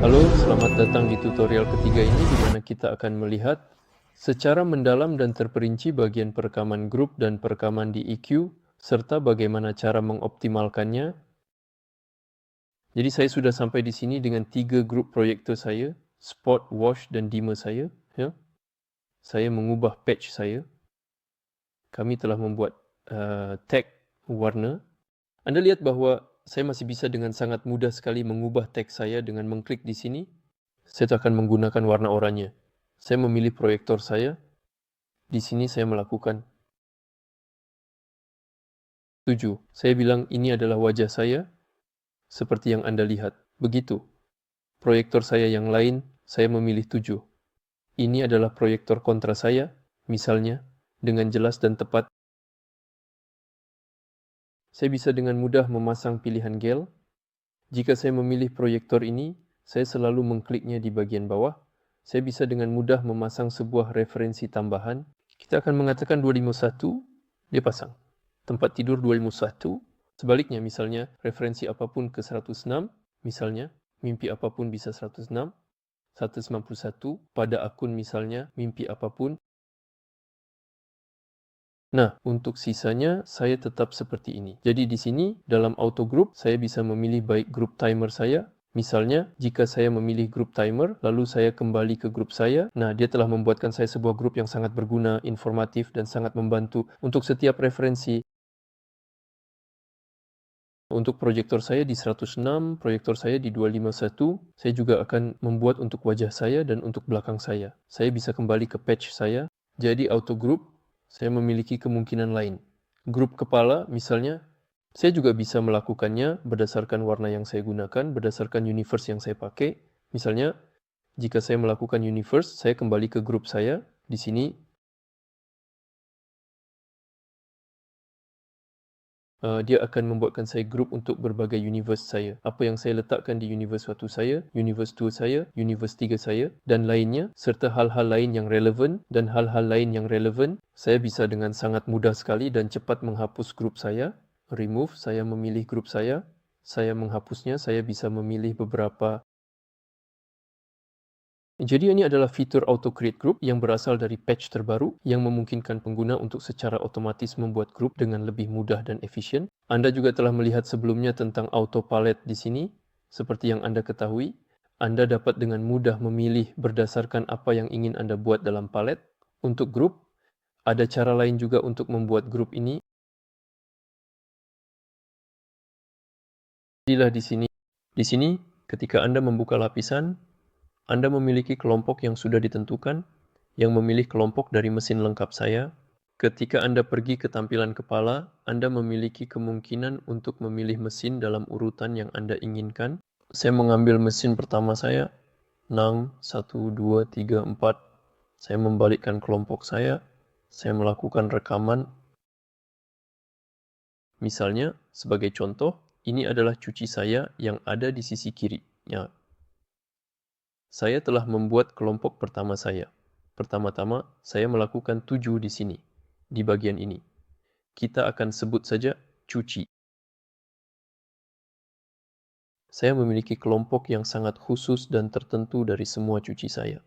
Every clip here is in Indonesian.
Halo, selamat datang di tutorial ketiga ini di mana kita akan melihat secara mendalam dan terperinci bagian perekaman grup dan perekaman di EQ, serta bagaimana cara mengoptimalkannya. Jadi saya sudah sampai di sini dengan 3 grup proyektor saya, spot, wash, dan dimmer saya. Ya. Saya mengubah patch saya. Kami telah membuat tag warna. Anda lihat bahwa saya masih bisa dengan sangat mudah sekali mengubah tag saya dengan mengklik di sini. Saya akan menggunakan warna oranye. Saya memilih proyektor saya. Di sini saya melakukan 7. Saya bilang ini adalah wajah saya, seperti yang Anda lihat. Begitu. Proyektor saya yang lain, saya memilih 7. Ini adalah proyektor kontra saya, misalnya, dengan jelas dan tepat. Saya bisa dengan mudah memasang pilihan gel. Jika saya memilih proyektor ini, saya selalu mengkliknya di bagian bawah. Saya bisa dengan mudah memasang sebuah referensi tambahan. Kita akan mengatakan 251, dia pasang. Tempat tidur 251. Sebaliknya, misalnya, referensi apapun ke 106, misalnya, mimpi apapun bisa 106, 191, pada akun misalnya, mimpi apapun. Nah, untuk sisanya, saya tetap seperti ini. Jadi di sini, dalam auto group, saya bisa memilih baik grup timer saya. Misalnya, jika saya memilih grup timer, lalu saya kembali ke grup saya. Nah, dia telah membuatkan saya sebuah grup yang sangat berguna, informatif, dan sangat membantu untuk setiap referensi. Untuk proyektor saya di 106, proyektor saya di 251, saya juga akan membuat untuk wajah saya dan untuk belakang saya. Saya bisa kembali ke patch saya. Jadi auto group, saya memiliki kemungkinan lain. Grup kepala, misalnya, saya juga bisa melakukannya berdasarkan warna yang saya gunakan, berdasarkan universe yang saya pakai. Misalnya, jika saya melakukan universe, saya kembali ke grup saya. Di sini, dia akan membuatkan saya grup untuk berbagai universe saya. Apa yang saya letakkan di universe 1 saya, universe 2 saya, universe 3 saya, dan lainnya, serta hal-hal lain yang relevan dan hal-hal lain yang relevan, saya bisa dengan sangat mudah sekali dan cepat menghapus grup saya. Remove, saya memilih grup saya menghapusnya, saya bisa memilih beberapa. Jadi ini adalah fitur Auto Create Group yang berasal dari patch terbaru yang memungkinkan pengguna untuk secara otomatis membuat grup dengan lebih mudah dan efisien. Anda juga telah melihat sebelumnya tentang Auto Palette di sini. Seperti yang Anda ketahui, Anda dapat dengan mudah memilih berdasarkan apa yang ingin Anda buat dalam palet. Untuk grup, ada cara lain juga untuk membuat grup ini. Jadilah di sini. Di sini, ketika Anda membuka lapisan, Anda memiliki kelompok yang sudah ditentukan, yang memilih kelompok dari mesin lengkap saya. Ketika Anda pergi ke tampilan kepala, Anda memiliki kemungkinan untuk memilih mesin dalam urutan yang Anda inginkan. Saya mengambil mesin pertama saya, Nang 1, 2, 3, 4. Saya membalikkan kelompok saya melakukan rekaman. Misalnya, sebagai contoh, ini adalah cuci saya yang ada di sisi kiri. Ya, saya telah membuat kelompok pertama saya. Pertama-tama, saya melakukan 7 di sini, di bagian ini. Kita akan sebut saja cuci. Saya memiliki kelompok yang sangat khusus dan tertentu dari semua cuci saya.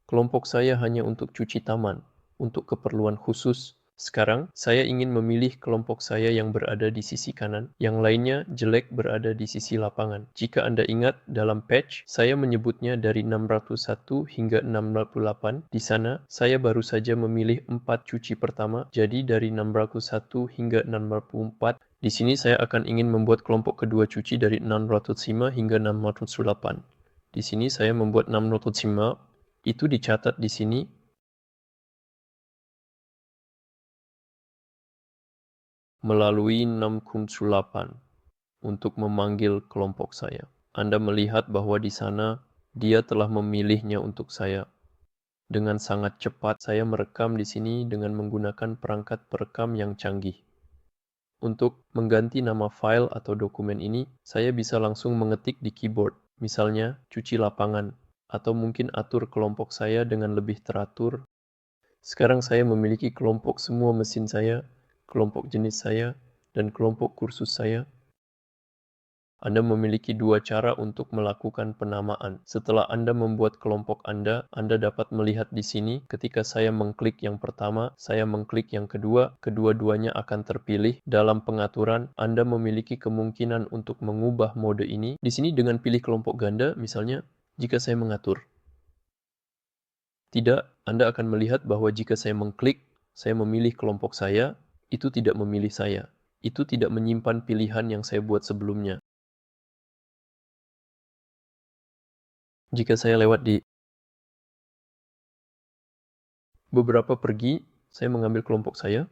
Kelompok saya hanya untuk cuci taman, untuk keperluan khusus. Sekarang, saya ingin memilih kelompok saya yang berada di sisi kanan, yang lainnya jelek berada di sisi lapangan. Jika Anda ingat, dalam patch, saya menyebutnya dari 601 hingga 608. Di sana, saya baru saja memilih 4 cuci pertama, jadi dari 601 hingga 604. Di sini saya akan ingin membuat kelompok kedua cuci dari 605 hingga 608. Di sini saya membuat 605, itu dicatat di sini. Melalui 6x8 untuk memanggil kelompok saya. Anda melihat bahwa di sana dia telah memilihnya untuk saya. Dengan sangat cepat saya merekam di sini dengan menggunakan perangkat perekam yang canggih. Untuk mengganti nama file atau dokumen ini, saya bisa langsung mengetik di keyboard, misalnya cuci lapangan, atau mungkin atur kelompok saya dengan lebih teratur. Sekarang saya memiliki kelompok semua mesin saya, kelompok jenis saya, dan kelompok kursus saya. Anda memiliki dua cara untuk melakukan penamaan. Setelah Anda membuat kelompok Anda dapat melihat di sini ketika saya mengklik yang pertama, saya mengklik yang kedua, kedua-duanya akan terpilih. Dalam pengaturan, Anda memiliki kemungkinan untuk mengubah mode ini. Di sini dengan pilih kelompok ganda, misalnya, jika saya mengatur. Tidak, Anda akan melihat bahwa jika saya mengklik, saya memilih kelompok saya, itu tidak memilih saya. Itu tidak menyimpan pilihan yang saya buat sebelumnya. Jika saya lewat di beberapa pergi, saya mengambil kelompok saya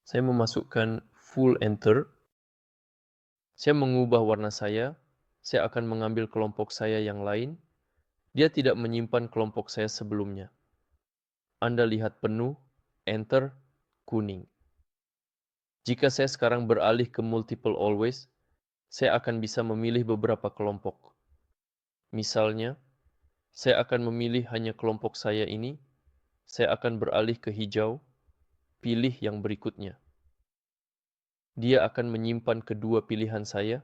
memasukkan full enter, saya mengubah warna saya akan mengambil kelompok saya yang lain, dia tidak menyimpan kelompok saya sebelumnya. Anda lihat penuh, enter, kuning. Jika saya sekarang beralih ke multiple always, saya akan bisa memilih beberapa kelompok. Misalnya, saya akan memilih hanya kelompok saya ini, saya akan beralih ke hijau, pilih yang berikutnya. Dia akan menyimpan kedua pilihan saya.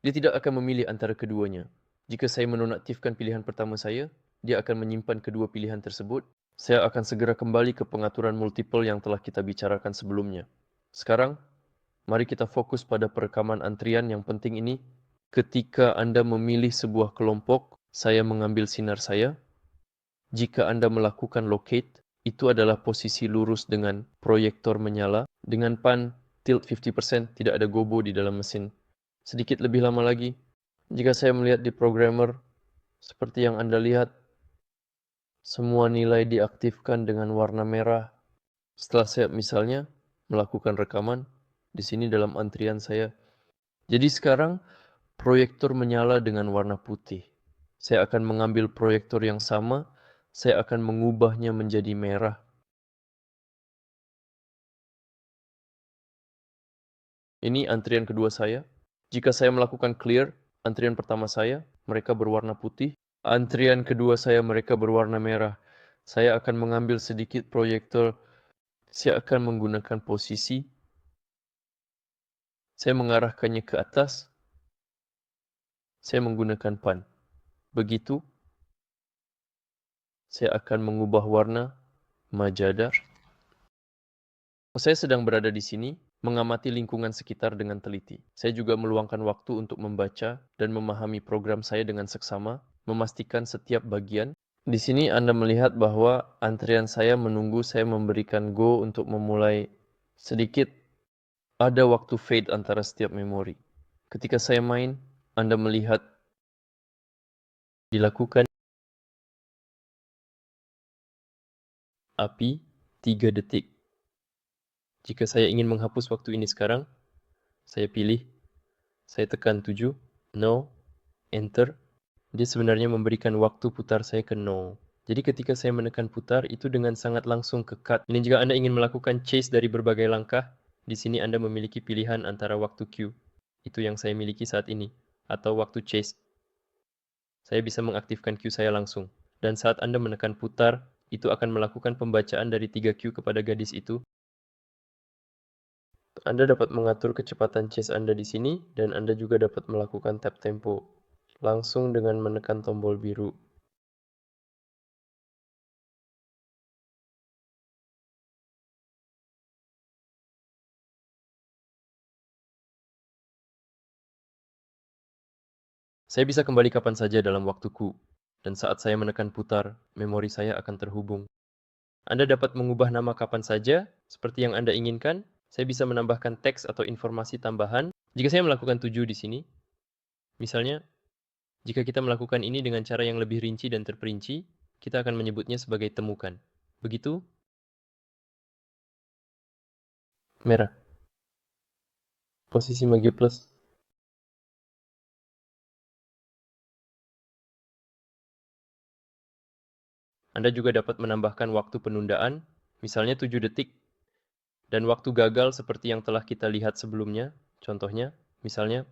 Dia tidak akan memilih antara keduanya. Jika saya menonaktifkan pilihan pertama saya, dia akan menyimpan kedua pilihan tersebut. Saya akan segera kembali ke pengaturan multiple yang telah kita bicarakan sebelumnya. Sekarang, mari kita fokus pada perekaman antrian yang penting ini. Ketika Anda memilih sebuah kelompok, saya mengambil sinar saya. Jika Anda melakukan locate, itu adalah posisi lurus dengan proyektor menyala. Dengan pan tilt 50%, tidak ada gobo di dalam mesin. Sedikit lebih lama lagi, jika saya melihat di programmer, seperti yang Anda lihat, semua nilai diaktifkan dengan warna merah. Setelah saya misalnya melakukan rekaman, di sini dalam antrian saya. Jadi sekarang, proyektor menyala dengan warna putih. Saya akan mengambil proyektor yang sama, saya akan mengubahnya menjadi merah. Ini antrian kedua saya. Jika saya melakukan clear, antrian pertama saya, mereka berwarna putih. Antrian kedua saya, mereka berwarna merah. Saya akan mengambil sedikit proyektor. Saya akan menggunakan posisi. Saya mengarahkannya ke atas. Saya menggunakan pan. Begitu, saya akan mengubah warna majada. Saya sedang berada di sini, mengamati lingkungan sekitar dengan teliti. Saya juga meluangkan waktu untuk membaca dan memahami program saya dengan seksama, memastikan setiap bagian. Di sini Anda melihat bahwa antrian saya menunggu saya memberikan go untuk memulai sedikit. Ada waktu fade antara setiap memori. Ketika saya main, Anda melihat dilakukan api 3 detik. Jika saya ingin menghapus waktu ini sekarang, saya pilih, saya tekan 7, no, enter. Dia sebenarnya memberikan waktu putar saya ke 0. Jadi ketika saya menekan putar, itu dengan sangat langsung ke cut. Ini jika Anda ingin melakukan chase dari berbagai langkah, di sini Anda memiliki pilihan antara waktu Q. Itu yang saya miliki saat ini. Atau waktu chase. Saya bisa mengaktifkan Q saya langsung. Dan saat Anda menekan putar, itu akan melakukan pembacaan dari 3Q kepada gadis itu. Anda dapat mengatur kecepatan chase Anda di sini, dan Anda juga dapat melakukan tap tempo. Langsung dengan menekan tombol biru. Saya bisa kembali kapan saja dalam waktuku, dan saat saya menekan putar, memori saya akan terhubung. Anda dapat mengubah nama kapan saja, seperti yang Anda inginkan. Saya bisa menambahkan teks atau informasi tambahan. Jika saya melakukan 7 di sini, misalnya, jika kita melakukan ini dengan cara yang lebih rinci dan terperinci, kita akan menyebutnya sebagai temukan. Begitu? Merah. Posisi magi plus. Anda juga dapat menambahkan waktu penundaan, misalnya 7 detik, dan waktu gagal seperti yang telah kita lihat sebelumnya, contohnya, misalnya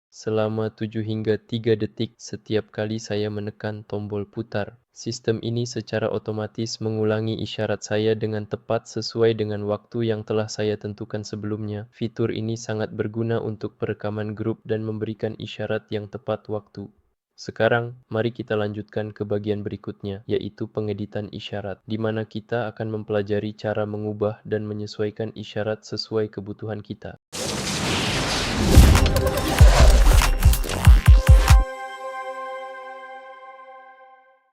selama 7 hingga 3 detik setiap kali saya menekan tombol putar. Sistem ini secara otomatis mengulangi isyarat saya dengan tepat sesuai dengan waktu yang telah saya tentukan sebelumnya. Fitur ini sangat berguna untuk perekaman grup dan memberikan isyarat yang tepat waktu. Sekarang, mari kita lanjutkan ke bagian berikutnya, yaitu pengeditan isyarat, di mana kita akan mempelajari cara mengubah dan menyesuaikan isyarat sesuai kebutuhan kita.